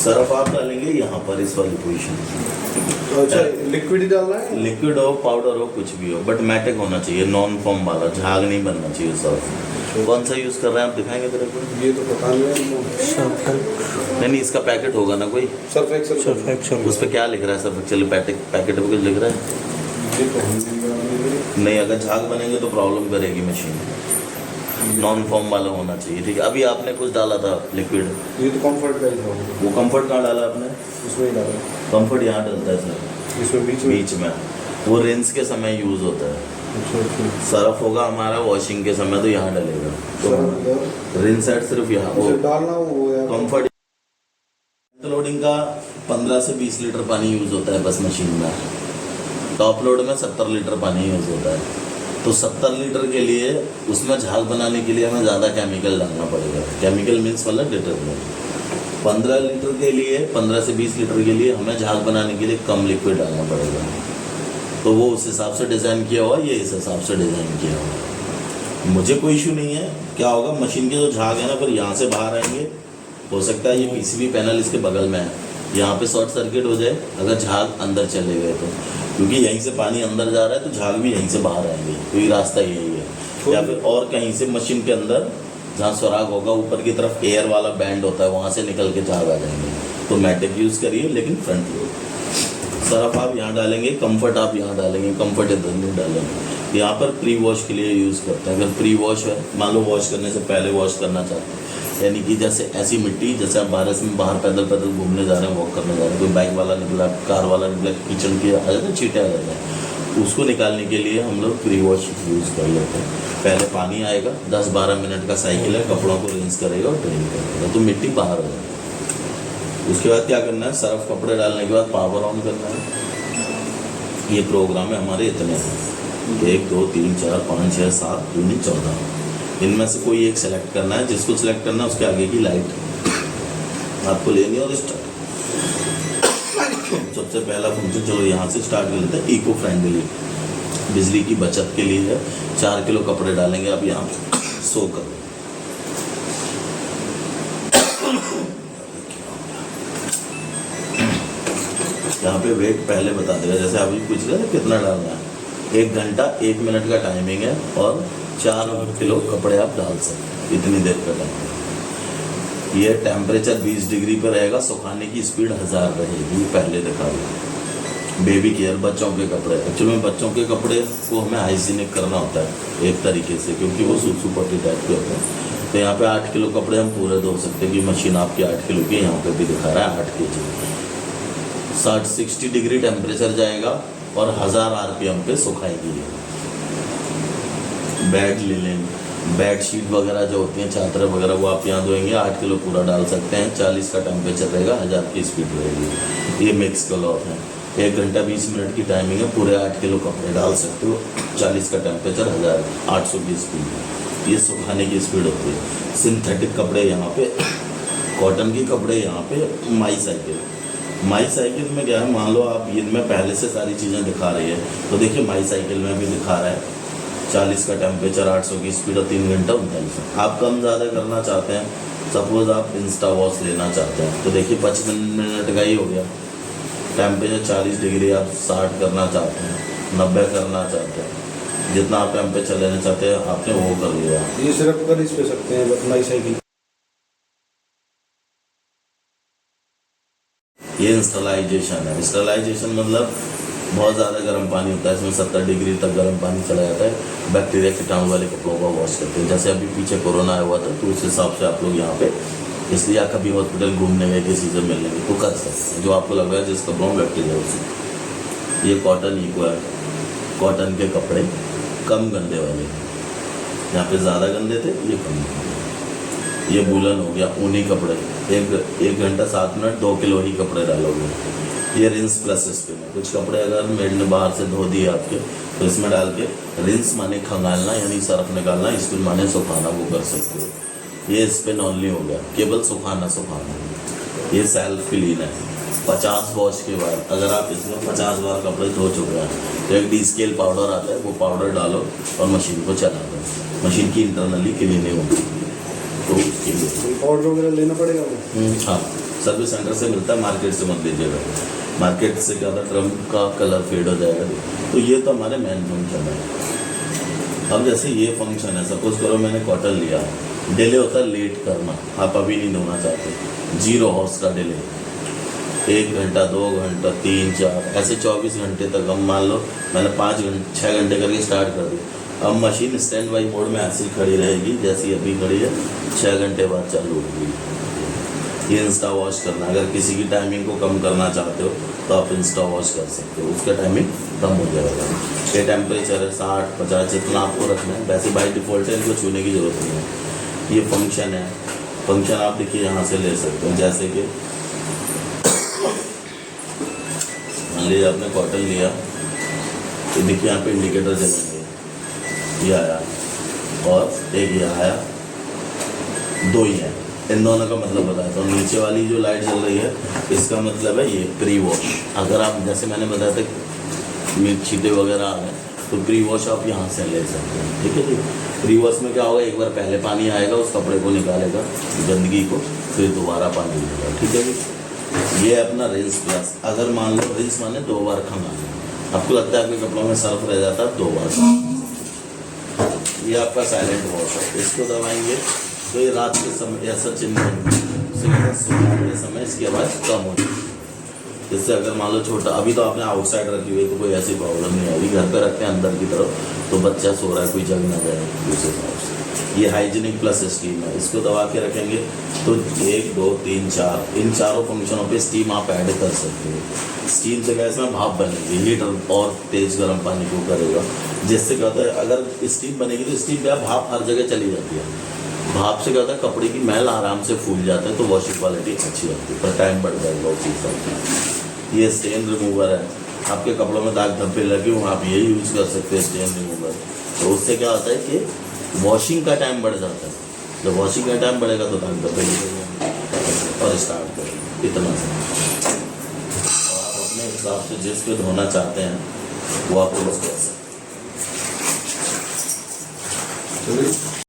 Surf आप डालेंगे यहाँ पर इस वाली पोजीशन। अच्छा, लिक्विड ही डालना है? लिक्विड हो पाउडर हो कुछ भी हो, बट मैटिक होना चाहिए, नॉन फॉर्म वाला, झाग नहीं बनना चाहिए सर्फ। कौन सा यूज़ कर रहे हैं आप, दिखाएंगे तेरे को? ये तो पता नहीं है। नहीं, इसका पैकेट होगा ना कोई, सर्फ एक्सेल। उस पर क्या लिख रहा है? सर्फ एक्सेल पैकेट पे कुछ लिख रहा है? ये तो हम नहीं, अगर झाग बनेंगे तो प्रॉब्लम करेगी मशीन। नॉन फॉर्म वाला होना चाहिए, ठीक है। अभी आपने कुछ डाला था लिक्विड, ये तो कंफर्ट का ही था। वो कंफर्ट कहाँ डाला आपने? इसमें ही डाला। कंफर्ट यहाँ डलता है सर, इसमें बीच में। वो रिंस के समय यूज़ होता है। अच्छा। सरफ होगा हमारा वॉशिंग के समय, तो यहाँ डलेगा। तो रिंस सेट सिर्फ यहाँ वो डालना वो कंफर्ट। लोडिंग का 15 से 20 लीटर पानी यूज़ होता है बस मशीन में। टॉप लोड में 70 लीटर पानी यूज़ होता है। तो 70 लीटर के लिए उसमें झाग बनाने के लिए हमें ज़्यादा केमिकल डालना पड़ेगा। केमिकल मीन्स मतलब डिटर्जेंट। 15 लीटर के लिए, 15 से 20 लीटर के लिए हमें झाग बनाने के लिए कम लिक्विड डालना पड़ेगा। तो वो उस हिसाब से डिज़ाइन किया हुआ, ये इस हिसाब से डिज़ाइन किया हुआ। मुझे कोई इशू नहीं है। क्या होगा, मशीन के जो झाग है ना, फिर यहाँ से बाहर आएंगे। हो सकता है ये पीसीबी पैनल इसके बगल में है, यहाँ पे शॉर्ट सर्किट हो जाए अगर झाग अंदर चले गए तो, क्योंकि यहीं से पानी अंदर जा रहा है तो झाग भी यहीं से बाहर आएंगे, क्योंकि रास्ता यही है। या फिर और कहीं से मशीन के अंदर जहाँ सुराग होगा, ऊपर की तरफ एयर वाला बैंड होता है, वहाँ से निकल के झाग आ जाएंगे। तो मैटिक यूज़ करिए, लेकिन फ्रंट लोड। सरफ आप यहाँ डालेंगे, कंफर्ट आप यहाँ डालेंगे, कंफर्ट इधर नहीं डालेंगे। यहाँ पर प्री वॉश के लिए यूज़ करते हैं। अगर प्री वॉश है, मान लो वॉश करने से पहले वॉश करना चाहते हैं, यानी कि जैसे ऐसी मिट्टी, जैसे आप बाहर पैदल घूमने जा रहे हैं, वॉक करने जा रहे हैं, कोई बाइक वाला निकला, कार वाला निकला, कीचड़ के आ जाते हैं, छींटे आ जाते हैं, उसको निकालने के लिए हम लोग प्री वॉश यूज़ कर लेते हैं। पहले पानी आएगा, 10-12 मिनट का साइकिल है, कपड़ों को रिंस करेगा और ड्रेन करेगा, तो मिट्टी बाहर हो जाएगी। उसके बाद क्या करना है, सर्फ कपड़े डालने के बाद पावर ऑन करना है। ये प्रोग्राम है हमारे इतने हैं, 1 2 3 4 5 6 7 दूनी 14। इनमें से कोई एक सेलेक्ट करना है, जिसको सेलेक्ट करना है उसके आगे की लाइट आपको लेनी है और स्टार्ट। सबसे पहला फंक्शन, चलो यहाँ से स्टार्ट कर लेते हैं। इको फ्रेंडली, बिजली की बचत के लिए है। 4 किलो कपड़े डालेंगे आप यहाँ पे, 100 कर। यहाँ पे वेट पहले बता देगा, जैसे अभी पूछ रहे थे कितना डालना है। 1 घंटा 1 मिनट का टाइमिंग है और 4 किलो कपड़े आप डाल सकते हैं, इतनी देर का टाइम। ये टेम्परेचर 20 डिग्री पर रहेगा, सुखाने की स्पीड 1000 रहेगी, पहले दिखा दो। बेबी केयर, बच्चों के कपड़े, एक्चुअली में बच्चों के कपड़े को हमें हाइजीनिक करना होता है एक तरीके से, क्योंकि वो सूसू पट्टी टाइप के होते हैं। तो यहाँ पे 8 किलो कपड़े हम पूरे धो सकते हैं, कि मशीन आपकी 8 किलो की यहाँ पे भी दिखा रहा है 8 kg। 60 डिग्री टेम्परेचर जाएगा और 1000 RPM पे सुखाएगी। बेड लिनन, बेडशीट वगैरह जो होती हैं, चादर वगैरह, वो आप यहाँ धोएंगे। 8 किलो पूरा डाल सकते हैं। 40 का टेम्परेचर रहेगा, 1000 की स्पीड रहेगी। ये मिक्स क्लॉथ है। 1 घंटा 20 मिनट की टाइमिंग है, पूरे 8 किलो कपड़े डाल सकते हो। 40 का टेम्परेचर, 800 की स्पीड। ये सुखाने की स्पीड होती है। सिंथेटिक कपड़े यहाँ पे, कॉटन के कपड़े यहाँ पे। माई साइकिल में क्या है, मान लो आप इनमें पहले से सारी चीज़ें दिखा रही है, तो देखिए माई साइकिल में भी दिखा रहा है 40 का टेम्परेचर, 800 की स्पीड और 3 घंटा 39। आप कम ज़्यादा करना चाहते हैं, सपोज आप इंस्टा वॉश लेना चाहते हैं, तो देखिए 55 मिनट का ही हो गया। टेम्परेचर 40 डिग्री आप 60 करना चाहते हैं, 90 करना चाहते हैं, जितना आप टेम्परेचर लेना चाहते हैं आपने वो कर लिया। ये सिर्फ कर इस पे सकते हैं माई साइकिल। ये इंस्टॉलाइजेशन है। इंस्टॉलाइजेशन मतलब बहुत ज़्यादा गर्म पानी होता है, इसमें 70 डिग्री तक गर्म पानी चला जाता है। बैक्टीरिया कीटाणु वाले कपड़ों को वॉश करते हैं। जैसे अभी पीछे कोरोना आया हुआ था, तो उस हिसाब से आप लोग यहाँ पे, इसलिए आप कभी हॉस्पिटल घूमने गए किसी से मिलने गए तो कर सकते हैं, जो आपको लग रहा है जिस कपड़ों में बैक्टीरिया हो। ये कॉटन इको है, कॉटन के कपड़े कम गंदे वाले। यहाँ पे ज़्यादा गंदे थे, ये कम गंदे। ये वूलन हो गया, ऊनी कपड़े। 1 घंटा 7 मिनट 2 किलो ही कपड़े डालोगे। ये रिंस प्लस स्पिन है। कुछ कपड़े अगर मेड ने बाहर से धो दिए आपके, तो इसमें डाल के रिंस माने खंगालना, यानी सर्फ निकालना, स्पिन माने सुखाना, वो कर सकते हो। ये स्पिन ओनली हो गया, केवल सुखाना। ये सेल्फ क्लीन है। 50 वॉश के बाद अगर आप इसमें 50 बार कपड़े धो चुके हैं, तो एक D-स्केल पाउडर आता है, वो पाउडर डालो और मशीन को चला दो। मशीन की इंटरनली क्लीनिंग होगी। तो उसके लिए ऑर्डर वगैरह लेना पड़ेगा वो? हाँ, सर्विस सेंटर से मिलता है, मार्केट से मत लीजिएगा। मार्केट से क्या होता है, ड्रम का कलर फेड हो जाएगा। तो ये तो हमारे मेन फंक्शन है। अब जैसे ये फंक्शन है, सपोज करो मैंने कॉटन लिया, डिले होता है लेट करना, आप अभी नहीं धोना चाहते, 0 हॉर्स का डिले, 1 घंटा 2 घंटा 3 4 ऐसे 24 घंटे तक। हम मान लो मैंने 6 घंटे करके स्टार्ट कर दिया, अब मशीन स्टैंड बाई मोड में ऐसी खड़ी रहेगी जैसी अभी खड़ी है, 6 घंटे बाद चालू होगी। ये इंस्टा वॉश करना, अगर किसी की टाइमिंग को कम करना चाहते हो तो आप इंस्टा वॉश कर सकते हो, उसका टाइमिंग कम हो जाएगा। ये टेम्परेचर है 60 50 जितना आपको रखना है, वैसे बाई डिफ़ॉल्ट है, इनको छूने की ज़रूरत नहीं है। ये फंक्शन है, फंक्शन आप देखिए यहाँ से ले सकते हो। जैसे कि मान लीजिए आपने कॉटन लिया, तो देखिए यहाँ पे इंडिकेटर चलेंगे, ये आया और एक ये आया, 2 ही है। इन दोनों का मतलब बताया, तो नीचे वाली जो लाइट जल रही है इसका मतलब है ये प्री वॉश। अगर आप जैसे मैंने बताया था मिर्च छींटे वगैरह आ गए तो प्री वॉश आप यहाँ से ले सकते हैं, ठीक है जी। प्री वॉश में क्या होगा, एक बार पहले पानी आएगा, उस कपड़े को निकालेगा गंदगी को, फिर दोबारा पानी देगा, ठीक है जी। ये अपना रिंस प्लस। अगर मान लो रिंस माने 2 बार खंगाना, आपको लगता है आपके कपड़ों में सर्फ रह जाता है 2 बार, ये आपका साइलेंट वॉश है। इसको दबाएंगे तो ये रात के समय ऐसा चिन्ह सुबह के समय इसकी आवाज़ कम होती है। जिससे अगर मान लो छोटा, अभी तो आपने आउटसाइड रखी हुई है तो कोई ऐसी प्रॉब्लम नहीं आएगी, घर पे रखते हैं अंदर की तरफ तो बच्चा सो रहा है, कोई जग ना जाए दूसरे हिसाब से। ये हाइजीनिक प्लस स्टीम है, इसको दबा के रखेंगे तो 1 2 3 4 इन चारों फंक्शनों पे स्टीम आप ऐड कर सकते हो। स्टीम से क्या इसमें भाप बनेगी, हीटर और तेज़ गर्म पानी को करेगा, जिससे क्या होता है अगर स्टीम बनेगी तो स्टीम पे भाप हर जगह चली जाती है। भाप से क्या होता है कपड़े की मैल आराम से फूल जाता है, तो वॉशिंग क्वालिटी अच्छी होती है, पर टाइम बढ़ जाएगा उस चीज़ का। ये स्टेन रिमूवर है, आपके कपड़ों में दाग धब्बे लगे हुए आप ये यूज़ कर सकते हैं स्टेन रिमूवर। तो उससे क्या होता है कि वॉशिंग का टाइम बढ़ जाता है, जब वॉशिंग का टाइम बढ़ेगा तो दाग धब्बे निकलेंगे। और स्टार्ट करें इतना सा, और आप अपने हिसाब से जिस पे धोना चाहते हैं वो आप यूज़ कर सकते हैं।